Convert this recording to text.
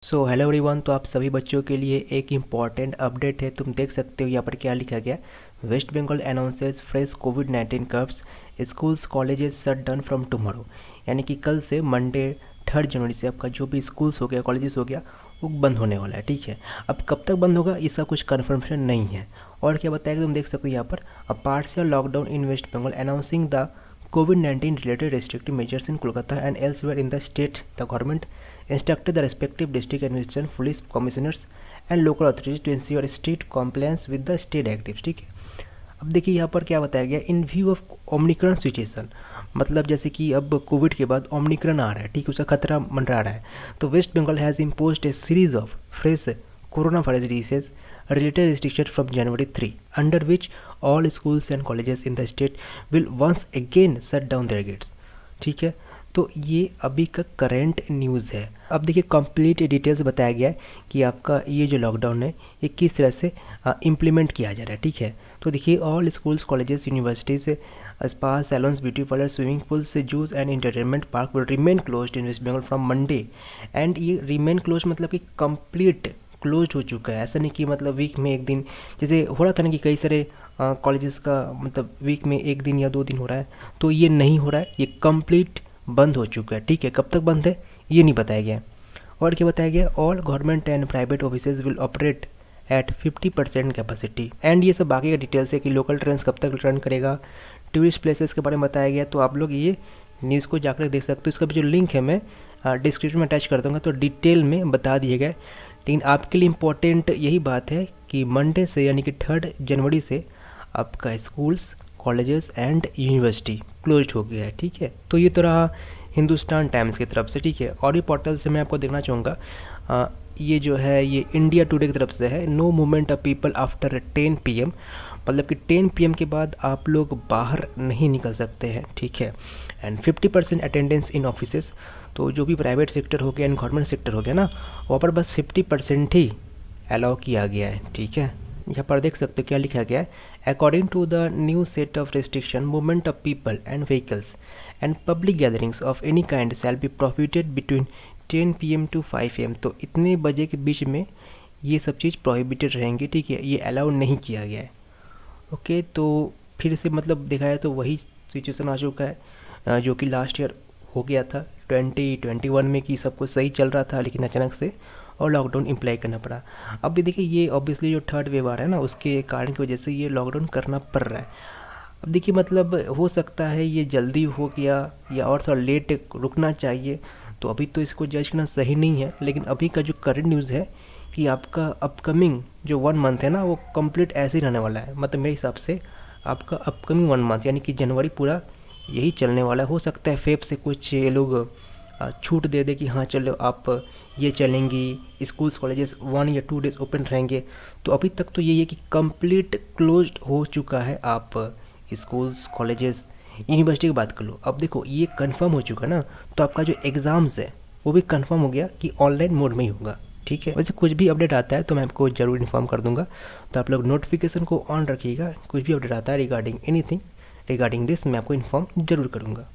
So hello everyone. तो आप सभी बच्चों के लिए एक इम्पॉर्टेंट अपडेट है। तुम देख सकते हो यहाँ पर क्या लिखा गया। वेस्ट बंगाल अनाउंसेस फ्रेश कोविड-19 curbs, schools colleges shut down from tomorrow. यानी कि कल से मंडे 3 जनवरी से आपका जो भी स्कूल्स हो गया, कॉलेजेस हो गया, वो बंद होने वाला है। ठीक है, अब कब तक बंद होगा इसका कुछ कन्फर्मेशन नहीं है। और क्या बताया, तुम देख सकते हो यहाँ पर a partial lockdown in West Bengal announcing the COVID-19 related restrictive measures in Kolkata and elsewhere in the state. The government instructed the respective district administration, police commissioners and local authorities to ensure strict compliance with the state directives। ठीक है, अब देखिए यहाँ पर क्या बताया गया। इन view of Omicron situation, मतलब जैसे कि अब कोविड के बाद ओमिक्रॉन आ रहा है, ठीक है, उसका खतरा मंडरा रहा है। तो West Bengal has imposed a series of fresh coronavirus diseases related restriction from January 3, under which all schools and colleges in the state will once again shut down their gates। ठीक है, तो ये अभी का करंट न्यूज़ है। अब देखिए complete details बताया गया है कि आपका ये जो लॉकडाउन है ये किस तरह से इम्प्लीमेंट किया जा रहा है। ठीक है, तो देखिए all schools colleges universities spa salons beauty parlour swimming pools zoos and entertainment park will remain closed in West Bengal from Monday. And ये रिमेन क्लोज मतलब कि कंप्लीट क्लोज हो चुका है। ऐसा नहीं कि मतलब वीक में एक दिन, जैसे हो रहा था ना कि कई सारे कॉलेजेस का मतलब वीक में एक दिन या 2 दिन हो रहा है, तो ये नहीं हो रहा है, ये कंप्लीट बंद हो चुका है। ठीक है, कब तक बंद है ये नहीं बताया गया। और क्या बताया गया, all government and private offices will operate at 50% capacity. And ये सब बाकी का डिटेल्स है कि लोकल ट्रेन कब तक रन करेगा, टूरिस्ट प्लेसेस के बारे में बताया गया। तो आप लोग ये न्यूज़ को जाकर देख सकते हो। इसका भी जो लिंक है मैं डिस्क्रिप्शन में अटैच कर दूँगा, तो डिटेल में बता दिए गए। लेकिन आपके लिए इम्पोर्टेंट यही बात है कि मंडे से यानी कि 3 जनवरी से आपका schools colleges and university close हो गया है। ठीक है, तो ये तो रहा हिंदुस्तान टाइम्स की तरफ से। ठीक है, और भी पोर्टल से मैं आपको देखना चाहूँगा, ये जो है ये इंडिया टुडे की तरफ से है। No movement of people after 10 PM, मतलब कि 10 PM के बाद आप लोग बाहर नहीं निकल सकते हैं। ठीक है, एंड 50% अटेंडेंस इन ऑफिसेस। तो जो भी प्राइवेट सेक्टर हो गया एंड गवर्नमेंट सेक्टर हो गया ना, वहाँ पर बस 50% ही अलाउ किया गया है। ठीक है, यहाँ पर देख सकते हो क्या लिखा गया है। According to the new set of restriction, movement of people and vehicles and public gatherings of any kind shall be prohibited between 10 PM to 5 AM। तो इतने बजे के बीच में ये सब चीज़ प्रोहिबिटेड रहेंगी। ठीक है, ये अलाउ नहीं किया गया है। ओके, तो फिर से मतलब देखा जाए तो वही सिचुएशन आ चुका है जो कि लास्ट ईयर हो गया था 2021 में, कि सब कुछ सही चल रहा था, लेकिन अचानक से और लॉकडाउन इम्प्लाई करना पड़ा। अब भी देखिए ये ऑब्वियसली जो 3rd वेव आ रहा है ना, उसके कारण की वजह से ये लॉकडाउन करना पड़ रहा है। अब देखिए मतलब हो सकता है ये जल्दी हो गया या और थोड़ा लेट रुकना चाहिए, तो अभी तो इसको जज करना सही नहीं है। लेकिन अभी का जो करंट न्यूज़ है कि आपका अपकमिंग जो 1 मंथ है ना, वो कंप्लीट ऐसे ही रहने वाला है। मतलब मेरे हिसाब से आपका अपकमिंग 1 मंथ यानी कि जनवरी पूरा यही चलने वाला है। हो सकता है फेब से कुछ ये लोग छूट दे दे कि हाँ चलो आप ये चलेंगी, स्कूल्स कॉलेजेस 1 या 2 डेज ओपन रहेंगे। तो अभी तक तो यही है कि कंप्लीट क्लोज्ड हो चुका है। आप स्कूल्स कॉलेजेस यूनिवर्सिटी की बात कर लो, अब देखो ये कंफर्म हो चुका ना, तो आपका जो एग्ज़ाम्स है वो भी कंफर्म हो गया कि ऑनलाइन मोड में ही होगा। ठीक है, वैसे कुछ भी अपडेट आता है तो मैं आपको ज़रूर इन्फॉर्म कर दूंगा, तो आप लोग नोटिफिकेशन को ऑन रखिएगा। कुछ भी अपडेट आता है रिगार्डिंग एनीथिंग रिगार्डिंग दिस मैं आपको इन्फॉर्म ज़रूर करूँगा।